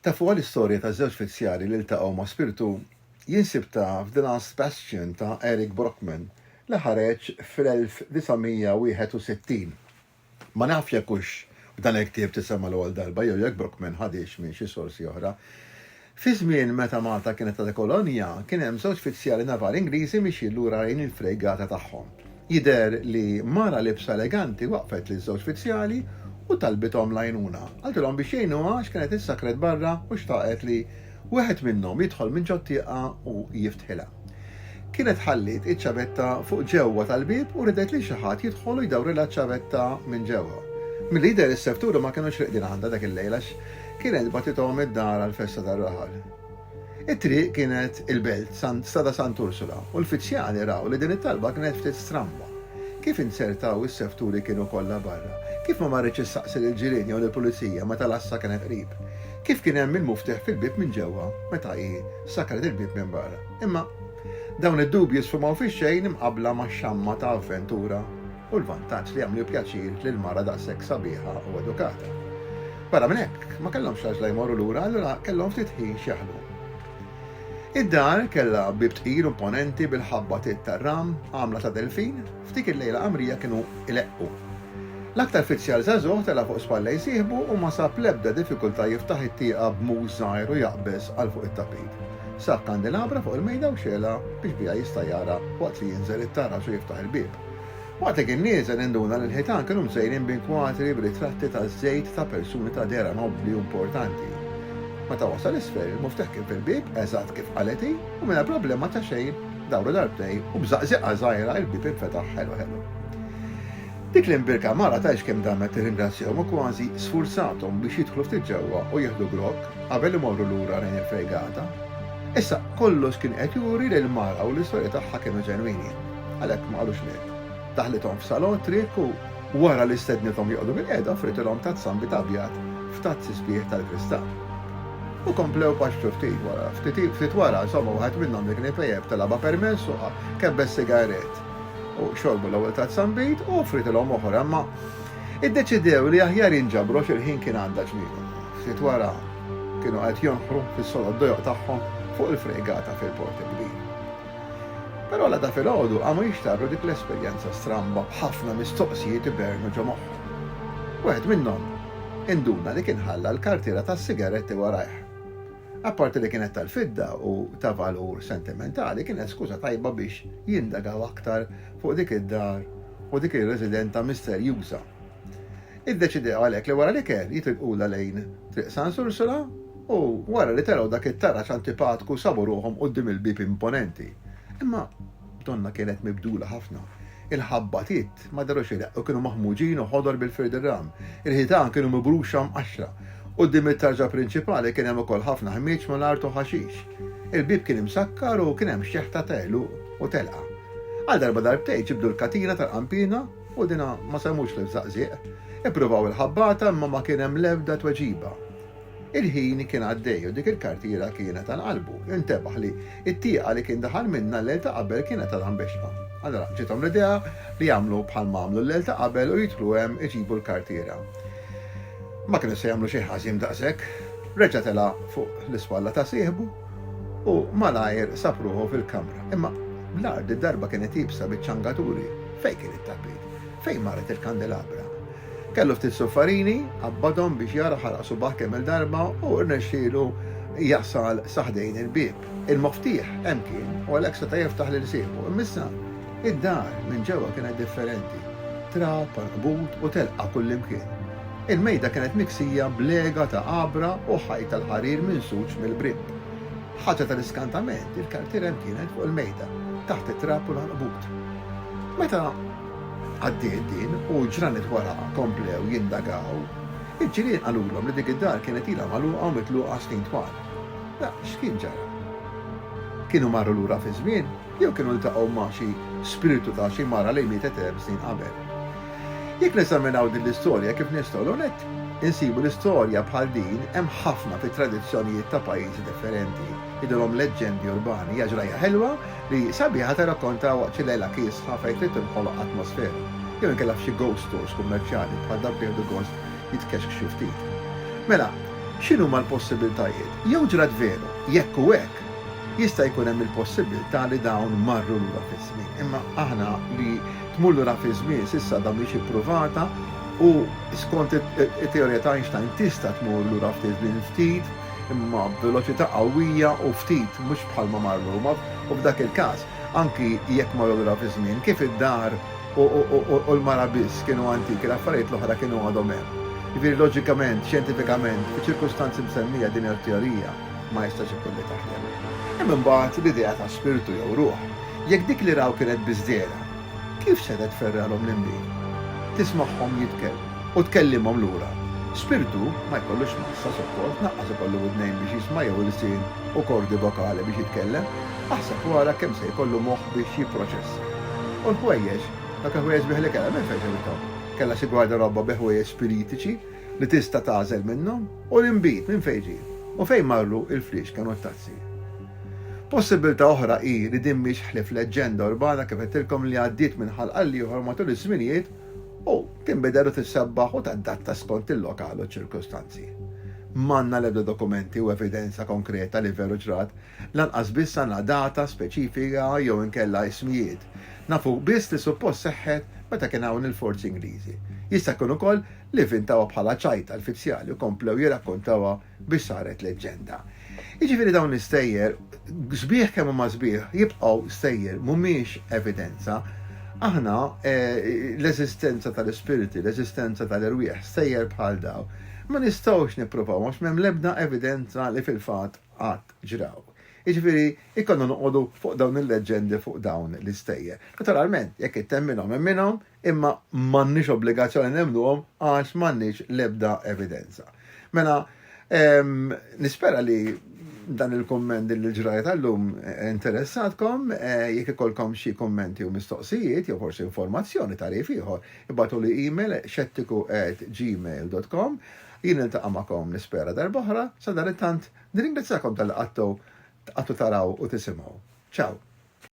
Tafu għal-istorja ta' żewġ fizzjari li ltaqgħu ma' spiritu jinsib ta' f'The Last Bastion ta' Eric Brockman li ħareġ fil-1961. Ma naf jekkux b'dan il-ktieb tisema l-ewwel darba jew jekk Brockman ħadix minn xi sorsi oħra. Fi żmien meta Malta kienet ta' kolonja kien hemm żewġ fizzjari navali Ingliżi mixjin lura lejn il-fregata tagħhom. Jidher li mara libsa eleganti waqfet li żewġ fizzjali u talbithom lajnuna. Għaltilhom biex jgħinuha għax kienet issakret barra u xtaqet li wieħed minnhom jidħol minn ġottieqa u jiftħilha. Kienet ħallit iċ-ċavetta fuq ġewwa tal-bib u ridet li xi ħadd jidħol u jdawrilha ċ-ċavetta minn ġewwa. Mill-lider is-sefturu ma kinux riqdin għandha dak il-lejla kienet batithom id-dar għall-festa tar-raħal. It-triq kienet il-belt Strada Sant'Ursula u l-fizzjali raw li din it-talba kienet ftit stramba. Kif insertaw is-sefturi kienu kollha barra, kif ma marriċ issaqsi lill-ġirien jew lill-pulizija meta l-assa kienet qrib, kif kien hemm il-mufteħ fil-bib minn ġewwa meta hi sakret il-bib minn barra. Imma dawn id-dubji sfumaw fix-xejn imqabbla max-xamma ta' avventura u l-vantaġġ li jagħmlu pjaċir lil mara daqshekk sabiħa u edukata. Barra minn hekk ma kellhomx għażla jmorru lura allura kellhom ftit ħin x'jaħlu. Id-dar kellha bib tqil imponenti bil-ħabba tar-ram għamla ta' delfin, ftik il-lejla qamrija kienu ileqqu. L-aktar fizzjar żagħżugħ tela fuq spalla jsieħbu u ma sab l-ebda diffikultà jiftaħ it-tieqa b'muż żgħir u jaqbeż għal fuq it-tapit. Sab kandelabra fuq il-mejda u xela biex biha jista' jara waqt li jinżel it-tarax u jiftaħ il-bieb. Waqt li kien nieżel induna li l-ħitan kienu mżejrin b'inkwadri b'ritratti ta' żejt ta' persuni ta' dera nobbli u importanti. Meta wasal isfel il-mufteħ kien fil-bieb eżatt kif qaleti u mingħajr problema ta' xejn dawru darbtej u b'żaqżieqa żgħira il-bieb infetaħ ħelu ħelu. Dik l-imbirka mara tgħix kemm damet tirringrazzjahom u kważi sfurzathom biex jidħlu ftit ġewwa u jieħdu grok qabel imorru lura lejn il-fregata. Issa kollox kien qed juri li l-mara u l-istorja tagħha kienu ġenwini. Għalhekk ma qalux lek. Daħlithom f'salon triq u wara li stednithom joqgħdu bil-qiegħda fritilhom tazzambi abjad f'tazzi sbieħ tal-kristall. U komplew paxtu ftit wara insomma wieħed minnhom li kien ipejjeb talaba permess u kebbes sigaret. U xorbu l-ewwel tazzambit u fritilhom oħra imma iddeċidew li aħjar jinġabru x'il-ħin kien għandha ġmiegħu. Ftit wara kienu qed jonħru fis-solod dojoq tagħhom fuq il-fregata fil-Port Kbir. Però la ta' filgħodu għamu jixtarru dik l-esperjenza stramba b'ħafna mistoqsijiet ibernu ġo moħħhom. Wieħed minnhom induna li kien ħalla l-kartiera tas-sigaretti warajh. Apparti li kienet tal-fidda u ta' valur sentimentali kienet skuża tajba biex jindagaw aktar fuq dik id-dar u dik ir-residenta misterjuża. Iddeċidew għalhekk li wara li kien jitilqula lejn triq Sant'Ursula u wara li taraw dak it-tarax antipatku sabu ruhom quddiem il-bib imponenti. Imma donna kienet mibdula ħafna. Il-ħabbatit ma darux ileqqu kienu maħmuġin u ħodor bil-firdirram. Il-ħitan kienu mibruxa mqaxra. Quddiem it-tarġa prinċipali kien hemm ukoll ħafna ħmieġ mal-art u ħaxix. Il-bib kien imsakkar u kien hemm xjeħ ta' telu u telqa. Għal darba darbtejn ġibdu l-katina tal-qampina u dina ma semux li żaqżieq. Ippruvaw il-ħabbata imma ma kien hemm l-ebda tweġiba. Il-ħin kien għaddej u dik il-kartiera kienet tal-qalbu. Intebaħ li it-tieqa li kien daħal minna l-lejl ta' qabel kienet tal-ambexqa. Allora ġiethom l-idea li jagħmlu bħal għamlu l-lejl ta' qabel u jidħlu hemm iġibu l-kartiera. Ma kienu se jagħmlu xi ħażin daqshekk, reġa' tela fuq l-iswalla ta' sieħbu u malajr sapruħu fil-kamra. Imma l-ard id-darba kienet jibsa biċ-ċangaturi. Fejn kien it-tapit? Fejn marret il-kandelabra? Kellu ftit soffarini, abbadhom biex jara ħaraq subaħ kemm il-darba u rnexxielu jasal saħdejn il-bieb. Il-moftiħ hemm kien u għalhekk seta' jiftaħ lil sieħbu. Imissa id-dar minn ġewwa kienet differenti. Trab, arbut u telqa kullimkien. Il-mejda kienet miksija blega ta' qabra u ħajt tal-ħarir minsuġ mill-brib. Ħaġa tal-iskantament, il-kartiera hemm kienet fuq il-mejda, taħt it-trab u l-ħanqbut. Meta għaddiet din u ġranet wara komplew jindagaw, il-ġirien qalulhom li dik id-dar kienet ilha magħluqa u mitluqa snin twal. Da x'kien ġara? Kienu marru lura fi żmien jew kienu ltaqgħu ma' xi spiritu ta' xi mara li mietet snin qabel. Jekk neżaminaw din l-istorja kif nistgħu nett, insibu l-istorja bħal din hemm ħafna fit-tradizzjonijiet ta' pajjiżi differenti. Idulhom leġendi urbani jaġrajja ħelwa li sabiħa tirrakkonta waqt xi lejla kiesħa fejn trid tinħoloq atmosfera. Jew inkella f'xi ghost stores kummerċjali bħal dak bejdu gost jitkexx xi ftit. Mela, x'inhu ma l-possibiltajiet? Jew ġrat veru, jekk u hekk, jista' jkun hemm il-possibilità li dawn marru lura fiż-żmien. Imma aħna li tmur lura fiż-żmien s'issa dan mhix ippruvata u skont it-teorija ta' Einstein tista' tmur lura fiż-żmien ftit imma b'veloċità qawwija u ftit mhux bħalma marru u f'dak il-każ anki jekk marru lura fiż-żmien kif id-dar u l-mara biss kienu antiki l-affarijiet l-oħra kienu għadhom hemm. Jiġifieri loġikament, xjentifikament, fiċ-ċirkustanzi msemmija din il-teorija ma jistax ikun li taħdem. Hemm imbagħad l-idea ta' spiritu jew ruħ. Jekk dik li raw kienet biżdiera, kif se tferralhom l-imdien? Tismagħhom jitkellmu u tkellimhom lura. Spiritu ma jkollux massa support, naqqas ikollu widnejn biex jisma' jew il-sin u kordi vokali biex jitkellem, aħseb wara kemm se jkollu moħħ biex jipproċessa. U l-ħwejjeġ, dak il-ħwejjeġ bih li kellha minn fejn ġewilhom. Kellha xi gwarderobba bi ħwejjeġ spiritiċi li tista' tagħżel minnhom u l-inbit minn fejn ġie. U fejn marru il-flix kienu t-tazzi. Possibilità oħra hi li din mhix ħlief leġġenda urbana kif qedtilkom li għaddiet minn ħalqa ieħor matul iż-żminijiet u tinbidel u tissebbaħ u tadatta skont il-lokal u ċirkostanzi. M'għandna l-ebda dokumenti u evidenza konkreta li veru ġrat, lanqas biss għandna data speċifika jew inkella ismijiet. Nafu biss li suppost seħħet meta kien hawn il-forzi Ingliżi. Jista' jkun ukoll li vintawha bħala ċajta l-fizzjali u komplew jirrakkontawha biex saret leġġenda. Jiġifieri dawn l-istejjer, sbieħ kemm huma sbieħ, jibqgħu stejjer mhumiex evidenza. Aħna l-eżistenza tal-ispiriti, l-eżistenza tal-irwieħ, stejjer bħal daw, ma nistgħux nippruvaw għax m'hemm l-ebda evidenza li fil-fatt qatt ġraw. Jiġifieri ikollu noqogħdu fuq dawn il-leġendi fuq dawn l-istejjer. Naturalment, jekk ittemminhom hemm minnhom, imma m'għandniex obbligazzjoni nemmnuhom għax m'għandniex l-ebda evidenza. Mela nispera li dan il-komment li ġrajt għallum interessatkom, jekk ikolkom xi kommenti u mistoqsijiet, jew forsi informazzjoni tarif ieħor, ibgħatu li email xettiku@gmail.com. Jien niltaqa' magħkom nispera darb'oħra, sa dan it-tant nirringrazzjakom tal-qattu taraw u tisimgħu. Ciao.